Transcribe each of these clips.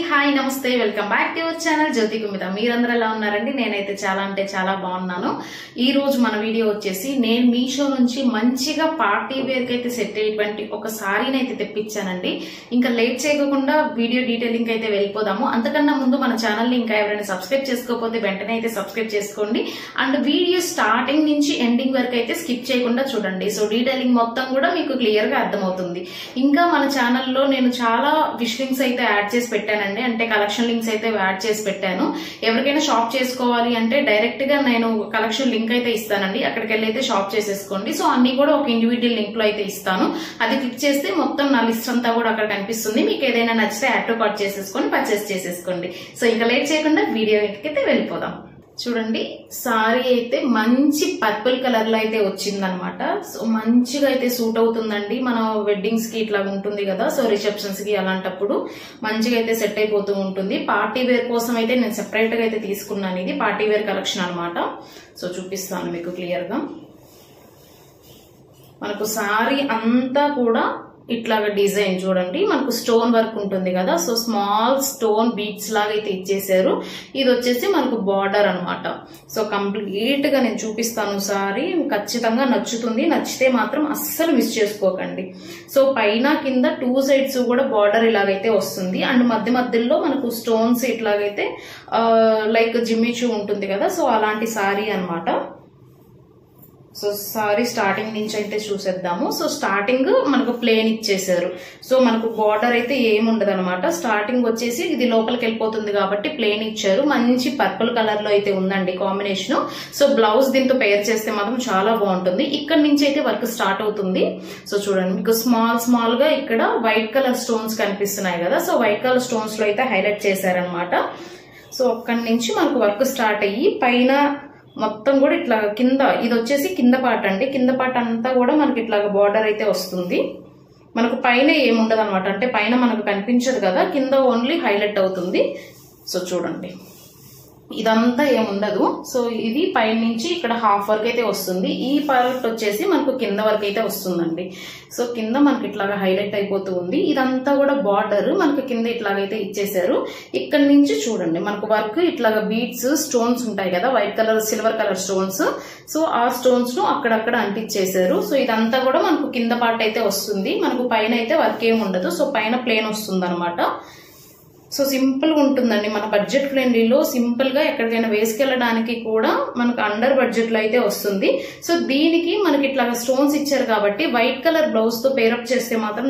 Hi నమస్తే welcome back to our channel Jyoti Kumitha. మీరందరూ ఎలా ఉన్నారండి? నేనైతే చాలా అంటే చాలా బాగున్నాను. ఈ రోజు మన వీడియో వచ్చేసి నేను మీషో నుంచి మంచిగా పార్టీ వేర్ కి అయితే సెట్ అయ్యేటువంటి ఒక సారీని అయితే తెప్పించానండి. ఇంకా లేట్ చేయకుండా వీడియో డీటెయిలింగ్ అయితే వెళ్ళిపోదాము. అంతకన్నా ముందు మన ఛానల్ ని ఇంకా ఎవరైనా సబ్స్క్రైబ్ చేసుకోకపోతే వెంటనే అయితే సబ్స్క్రైబ్ చేసుకోండి. అండ్ వీడియో స్టార్టింగ్ నుంచి ఎండింగ్ వరకు అయితే స్కిప్ చేయకుండా చూడండి. సో డీటెయిలింగ్ మొత్తం కూడా మీకు క్లియర్ గా అర్థమవుతుంది. ఇంకా మన ఛానల్లో నేను చాలా విష్ లింక్స్ అయితే యాడ్ చేసి పెట్టానండి. అంటే కలెక్షన్ లింక్స్ అయితే యాడ్ చేసి పెట్టాను. ఎవరికైనా షాప్ చేసుకోవాలి అంటే డైరెక్ట్ గా నేను కలెక్షన్ లింక్ అయితే ఇస్తానండి. అక్కడికి వెళ్ళి అయితే షాప్ చేసేసుకోండి. సో అన్ని కూడా ఒక ఇండివిజువల్ లింక్ లో అయితే ఇస్తాను. అది క్లిక్ చేస్తే మొత్తం నా లిస్ట్ అంతా కూడా అక్కడ కనిపిస్తుంది. మీకు ఏదైనా నచ్చితే యాడ్ టు కార్ట్ చేసేసుకొని పర్చేస్ చేసేసుకోండి. సో ఇంకా లేట్ చేయకుండా వీడియో అయితే వెళ్ళిపోదాం. చూడండి, సారీ అయితే మంచి పర్పుల్ కలర్ లో అయితే వచ్చిందనమాట. సో మంచిగా అయితే సూట్ అవుతుందండి. మన వెడ్డింగ్స్ కి ఇట్లా ఉంటుంది కదా, సో రిసెప్షన్స్ కి అలాంటప్పుడు మంచిగా అయితే సెట్ అయిపోతూ ఉంటుంది. పార్టీ వేర్ కోసం అయితే నేను సెపరేట్ గా అయితే తీసుకున్నాను. ఇది పార్టీ వేర్ కలెక్షన్ అనమాట. సో చూపిస్తాను మీకు క్లియర్ గా. మనకు సారీ అంతా కూడా ఇట్లాగా డిజైన్ చూడండి, మనకు స్టోన్ వర్క్ ఉంటుంది కదా, సో స్మాల్ స్టోన్ బీడ్స్ లాగా అయితే ఇచ్చేసారు. ఇది వచ్చేసి మనకు బార్డర్ అనమాట. సో కంప్లీట్ గా నేను చూపిస్తాను. సారీ ఖచ్చితంగా నచ్చుతుంది. నచ్చితే మాత్రం అస్సలు మిస్ చేసుకోకండి. సో పైన కింద టూ సైడ్స్ కూడా బార్డర్ ఇలాగైతే వస్తుంది. అండ్ మధ్య మధ్యలో మనకు స్టోన్స్ ఇట్లాగైతే లైక్ జిమ్మిచూ ఉంటుంది కదా, సో అలాంటి సారీ అనమాట. సో సారీ స్టార్టింగ్ నుంచి అయితే చూసేద్దాము. సో స్టార్టింగ్ మనకు ప్లేన్ ఇచ్చేసారు. సో మనకు బార్డర్ అయితే ఏముండదు అనమాట. స్టార్టింగ్ వచ్చేసి ఇది లోపలికి వెళ్ళిపోతుంది కాబట్టి ప్లేన్ ఇచ్చారు. మంచి పర్పుల్ కలర్ లో అయితే ఉందండి కాంబినేషన్. సో బ్లౌజ్ దీంతో పేర్ చేస్తే మాత్రం చాలా బాగుంటుంది. ఇక్కడ నుంచి అయితే వర్క్ స్టార్ట్ అవుతుంది. సో చూడండి, మీకు స్మాల్ గా ఇక్కడ వైట్ కలర్ స్టోన్స్ కనిపిస్తున్నాయి కదా, సో వైట్ కలర్ స్టోన్స్ లో అయితే హైలైట్ చేశారనమాట. సో అక్కడి నుంచి మనకు వర్క్ స్టార్ట్ అయ్యి పైన మొత్తం కూడా ఇట్లా కింద, ఇది వచ్చేసి కింద పార్ట్ అండి. కింద పార్ట్ అంతా కూడా మనకి ఇట్లా బార్డర్ అయితే వస్తుంది. మనకు పైన ఏముండదు అనమాట. అంటే పైన మనకు కనిపించదు కదా, కింద ఓన్లీ హైలైట్ అవుతుంది. సో చూడండి, ఇదంతా ఏముండదు. సో ఇది పైన నుంచి ఇక్కడ హాఫ్ వర్క్ అయితే వస్తుంది. ఈ పార్ట్ వచ్చేసి మనకు కింద వర్క్ అయితే వస్తుందండి. సో కింద మనకి ఇట్లాగా హైలైట్ అయిపోతూ ఉంది. ఇదంతా కూడా బార్డర్ మనకి కింద ఇట్లాగైతే ఇచ్చేసారు. ఇక్కడ నుంచి చూడండి, మనకు వర్క్ ఇట్లాగా బీడ్స్ స్టోన్స్ ఉంటాయి కదా, white colour silver colour stones. So ఆ స్టోన్స్ ను అక్కడక్కడ అంటించేసారు. సో ఇదంతా కూడా మనకు కింద పార్ట్ అయితే వస్తుంది. మనకు పైన అయితే వర్క్ ఏమి ఉండదు. సో పైన ప్లేన్ వస్తుంది అనమాట. సో సింపుల్ గా ఉంటుందండి. మన బడ్జెట్ ఫ్రెండ్లీలో సింపుల్ గా ఎక్కడికైనా వేసుకెళ్ళడానికి కూడా మనకు అండర్ బడ్జెట్ లో అయితే వస్తుంది. సో దీనికి మనకి ఇట్లా స్టోన్స్ ఇచ్చారు కాబట్టి వైట్ కలర్ బ్లౌజ్ తో పేరప్ చేస్తే మాత్రం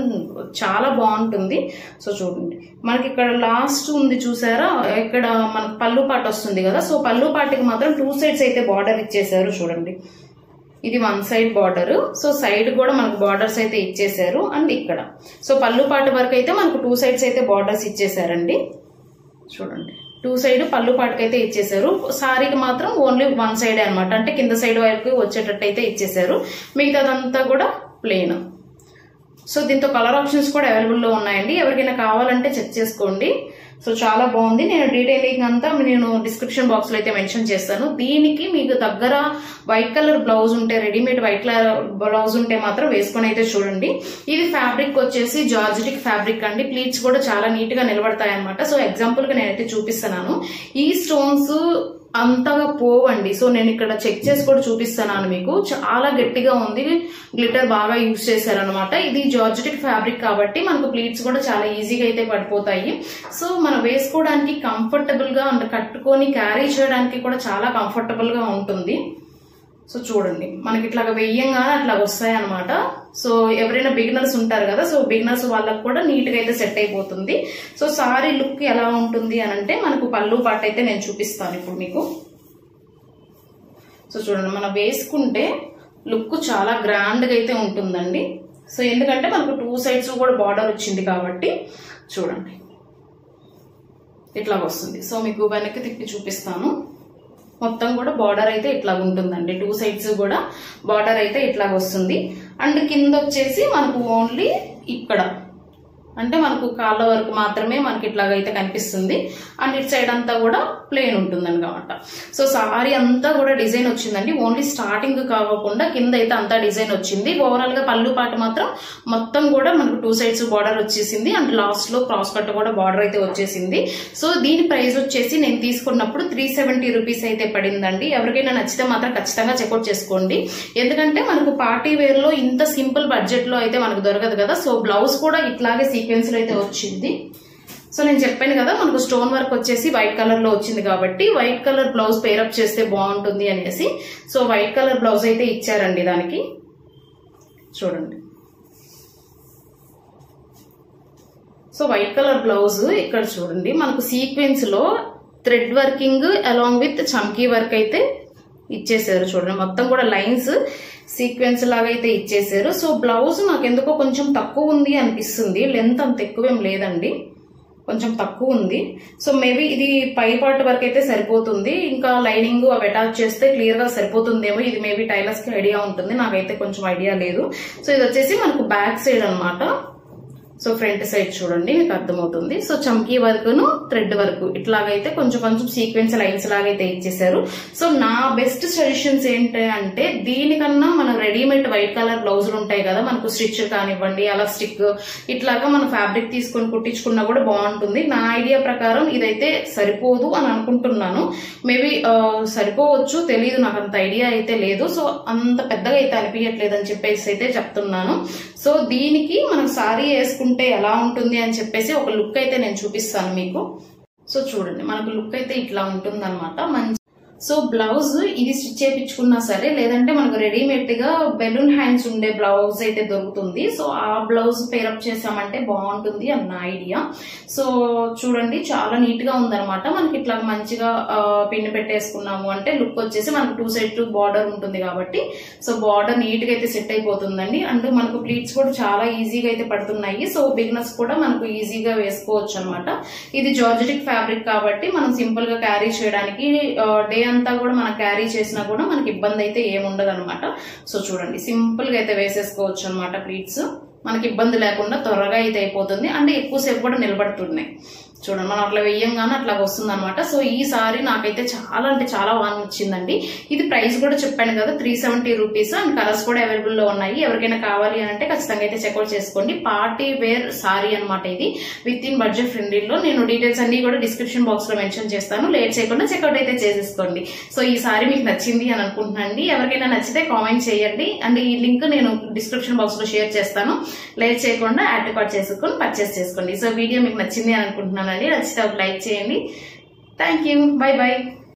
చాలా బాగుంటుంది. సో చూడండి, మనకి ఇక్కడ లాస్ట్ ఉంది చూసారా, ఇక్కడ మనకు పళ్ళు పాట వస్తుంది కదా, సో పళ్ళు పాటకి మాత్రం టూ సైడ్స్ అయితే బార్డర్ ఇచ్చేసారు. చూడండి, ఇది one side border. So side కూడా మనకు బార్డర్స్ అయితే ఇచ్చేసారు. అండ్ ఇక్కడ సో పళ్ళు పాటు వరకు అయితే మనకు టూ సైడ్స్ అయితే బార్డర్స్ ఇచ్చేసారండి. చూడండి, టూ సైడ్ పళ్ళు పాటుకి అయితే ఇచ్చేసారు. సారీకి మాత్రం ఓన్లీ వన్ సైడ్ అనమాట. అంటే కింద సైడ్ వరకు వచ్చేటట్టు అయితే ఇచ్చేసారు. మిగతాదంతా కూడా ప్లెయిన్. సో దీంతో కలర్ ఆప్షన్స్ కూడా అవైలబుల్ లో ఉన్నాయండి. ఎవరికైనా కావాలంటే చెక్ చేసుకోండి. సో చాలా బాగుంది. నేను డీటెయిలింగ్ అంతా నేను డిస్క్రిప్షన్ బాక్స్ లో అయితే మెన్షన్ చేస్తాను. దీనికి మీకు దగ్గర వైట్ కలర్ బ్లౌజ్ ఉంటే, రెడీమేడ్ వైట్ కలర్ బ్లౌజ్ ఉంటే మాత్రం వేసుకొని అయితే చూడండి. ఇది ఫ్యాబ్రిక్ వచ్చేసి జార్జెటిక్ ఫ్యాబ్రిక్ అండి. ప్లీట్స్ కూడా చాలా నీట్ గా నిలబడతాయి అనమాట. సో ఎగ్జాంపుల్ గా నేనైతే చూపిస్తున్నాను. ఈ స్టోన్స్ అంతగా పోవండి. సో నేను ఇక్కడ చెక్ చేసి కూడా చూపిస్తున్నాను మీకు. చాలా గట్టిగా ఉంది, గ్లిటర్ బాగా యూజ్ చేశారనమాట. ఇది జార్జెటిక్ ఫ్యాబ్రిక్ కాబట్టి మనకు ప్లీట్స్ కూడా చాలా ఈజీగా అయితే పడిపోతాయి. సో మనం వేసుకోవడానికి కంఫర్టబుల్ గా అండ్ కట్టుకొని క్యారీ చేయడానికి కూడా చాలా కంఫర్టబుల్ గా ఉంటుంది. సో చూడండి, మనకి ఇట్లాగా వెయ్యంగానే అట్లా వస్తాయి అనమాట. సో ఎవరైనా బిగినర్స్ ఉంటారు కదా, సో బిగినర్స్ వాళ్ళకు కూడా నీట్ గా అయితే సెట్ అయిపోతుంది. సో సారీ లుక్ ఎలా ఉంటుంది అని అంటే మనకు పళ్ళు పాట అయితే నేను చూపిస్తాను ఇప్పుడు మీకు. సో చూడండి, మనం వేసుకుంటే లుక్ చాలా గ్రాండ్ గా అయితే ఉంటుందండి. సో ఎందుకంటే మనకు టూ సైడ్స్ కూడా బార్డర్ వచ్చింది కాబట్టి చూడండి ఇట్లా వస్తుంది. సో మీకు వెనక్కి తిప్పి చూపిస్తాను. మొత్తం కూడా బార్డర్ అయితే ఇట్లా ఉంటుందండి. టూ సైడ్స్ కూడా బార్డర్ అయితే ఇట్లా వస్తుంది. అండ్ కింద వచ్చేసి మనకు ఓన్లీ ఇక్కడ అంటే మనకు కాళ్ళ వరకు మాత్రమే మనకి ఇట్లాగైతే కనిపిస్తుంది. అండ్ ఇటు సైడ్ అంతా కూడా ప్లెయిన్ ఉంటుంది అన్నమాట. సో సారీ అంతా కూడా డిజైన్ వచ్చిందండి. ఓన్లీ స్టార్టింగ్ కాకుండా కింద అయితే అంతా డిజైన్ వచ్చింది. ఓవరాల్ గా పళ్ళు పాట మాత్రం మొత్తం కూడా మనకు 2 సైడ్స్ బార్డర్ వచ్చేసింది. అండ్ లాస్ట్ లో క్రాస్ కట్ కూడా బార్డర్ అయితే వచ్చేసింది. సో దీని ప్రైస్ వచ్చేసి నేను తీసుకున్నప్పుడు 370 రూపీస్ అయితే పడిందండి. ఎవరికైనా నచ్చితే మాత్రం ఖచ్చితంగా చెక్అౌట్ చేసుకోండి. ఎందుకంటే మనకు పార్టీ వేర్ లో ఇంత సింపుల్ బడ్జెట్ లో అయితే మనకు దొరకదు కదా. సో బ్లౌజ్ కూడా ఇట్లాగే సీక్వెన్స్ లో అయితే వచ్చింది. సో నేను చెప్పాను కదా మనకు స్టోన్ వర్క్ వచ్చేసి వైట్ కలర్ లో వచ్చింది కాబట్టి వైట్ కలర్ బ్లౌజ్ పేరప్ చేస్తే బాగుంటుంది అనేసి సో వైట్ కలర్ బ్లౌజ్ అయితే ఇచ్చారండి దానికి. చూడండి, సో వైట్ కలర్ బ్లౌజ్ ఇక్కడ చూడండి మనకు సీక్వెన్స్ లో థ్రెడ్ వర్కింగ్ అలాంగ్ విత్ చమ్కీ వర్క్ అయితే ఇచ్చేసారు. చూడండి మొత్తం కూడా లైన్స్ సీక్వెన్స్ లాగా అయితే ఇచ్చేసారు. సో బ్లౌజ్ నాకు ఎందుకో కొంచెం తక్కువ ఉంది అనిపిస్తుంది. లెంత్ అంత ఎక్కువేం లేదండి, కొంచెం తక్కువ ఉంది. సో మేబీ ఇది పై పార్ట్ వరకు అయితే సరిపోతుంది. ఇంకా లైనింగ్ అవి అటాచ్ చేస్తే క్లియర్ గా సరిపోతుందేమో. ఇది మేబీ టైలర్స్ కి ఐడియా ఉంటుంది, నాకైతే కొంచెం ఐడియా లేదు. సో ఇది వచ్చేసి మనకు బ్యాక్ సైడ్ అన్నమాట. సో ఫ్రంట్ సైడ్ చూడండి మీకు అర్థమవుతుంది. సో చమ్కీ వర్క్ ను థ్రెడ్ వర్క్ ఇట్లాగైతే కొంచెం కొంచెం సీక్వెన్స్ లైన్స్ లాగైతే ఇచ్చేసారు. సో నా బెస్ట్ సజెషన్స్ ఏంటి అంటే దీనికన్నా మన రెడీమేడ్ వైట్ కలర్ బ్లౌజులు ఉంటాయి కదా మనకు స్టిచ్ కానివ్వండి అలా స్టిక్ ఇట్లాగా మన ఫ్యాబ్రిక్ తీసుకొని కుట్టించుకున్నా కూడా బాగుంటుంది. నా ఐడియా ప్రకారం ఇదైతే సరిపోదు అని అనుకుంటున్నాను. మేబీ సరిపోవచ్చు, తెలియదు, నాకు అంత ఐడియా అయితే లేదు. సో అంత పెద్దగా అయితే అనిపించట్లేదు అని చెప్పేసి అయితే చెప్తున్నాను. సో దీనికి మనం సారీ వేసుకుంటే ఎలా ఉంటుంది అని చెప్పేసి ఒక లుక్ అయితే నేను చూపిస్తాను మీకు. సో చూడండి మనకు లుక్ అయితే ఇట్లా ఉంటుంది అనమాట. మంచి సో బ్లౌజ్ ఇది స్టిచ్ చేయించుకున్నా సరే లేదంటే మనకు రెడీమేడ్ గా బెలూన్ హ్యాండ్స్ ఉండే బ్లౌజ్ అయితే దొరుకుతుంది. సో ఆ బ్లౌజ్ పేరప్ చేసామంటే బాగుంటుంది అన్న ఐడియా. సో చూడండి చాలా నీట్ గా ఉందన్నమాట. మనకి ఇట్లా మంచిగా పిన్ పెట్టేసుకున్నాము అంటే లుక్ వచ్చేసి మనకు 2 సైడ్ బార్డర్ ఉంటుంది కాబట్టి సో బార్డర్ నీట్ గా అయితే సెట్ అయిపోతుందండి. అండ్ మనకు ప్లీట్స్ కూడా చాలా ఈజీగా అయితే పడుతున్నాయి. సో బిగినర్స్ కూడా మనకు ఈజీగా వేసుకోవచ్చు అనమాట. ఇది జార్జెటిక్ ఫ్యాబ్రిక్ కాబట్టి మనం సింపుల్ గా క్యారీ చేయడానికి డే అంతా కూడా మనం క్యారీ చేసినా కూడా మనకి ఇబ్బంది అయితే ఏముండదు అనమాట. సో చూడండి సింపుల్ గా అయితే వేసేసుకోవచ్చు అనమాట. ప్లీట్స్ మనకి ఇబ్బంది లేకుండా త్వరగా అయితే అయిపోతుంది. అంటే ఎక్కువసేపు కూడా నిలబడుతున్నాయి. చూడండి మనం అట్లా వేయంగానే అట్లా వస్తుంది అనమాట. సో ఈ సారీ నాకైతే చాలా అంటే చాలా బాగా నచ్చిందండి. ఇది ప్రైస్ కూడా చెప్పాను కదా 370 రూపీస్. అండ్ కలర్స్ కూడా అవైలబుల్ లో ఉన్నాయి. ఎవరికైనా కావాలి అంటే ఖచ్చితంగా అయితే చెక్అౌట్ చేసుకోండి. పార్టీ వేర్ సారీ అనమాట. ఇది విత్ ఇన్ బడ్జెట్ ఫ్రెండ్లీలో నేను డీటెయిల్స్ అన్ని కూడా డిస్క్రిప్షన్ బాక్స్ లో మెన్షన్ చేస్తాను. లేట్ చేయకుండా చెక్అౌట్ అయితే చేసేసుకోండి. సో ఈ సారీ మీకు నచ్చింది అని అనుకుంటున్నాండి. ఎవరికైనా నచ్చితే కామెంట్ చేయండి. అండ్ ఈ లింక్ నేను డిస్క్రిప్షన్ బాక్స్ లో షేర్ చేస్తాను. లేట్ చేయకుండా యాడ్ టు కార్ట్ చేసుకుని పర్చేస్ చేసుకోండి. సో వీడియో మీకు నచ్చింది అని అనుకుంటున్నాను. నచ్చితే ఒక లైక్ చేయండి. Thank you. By by.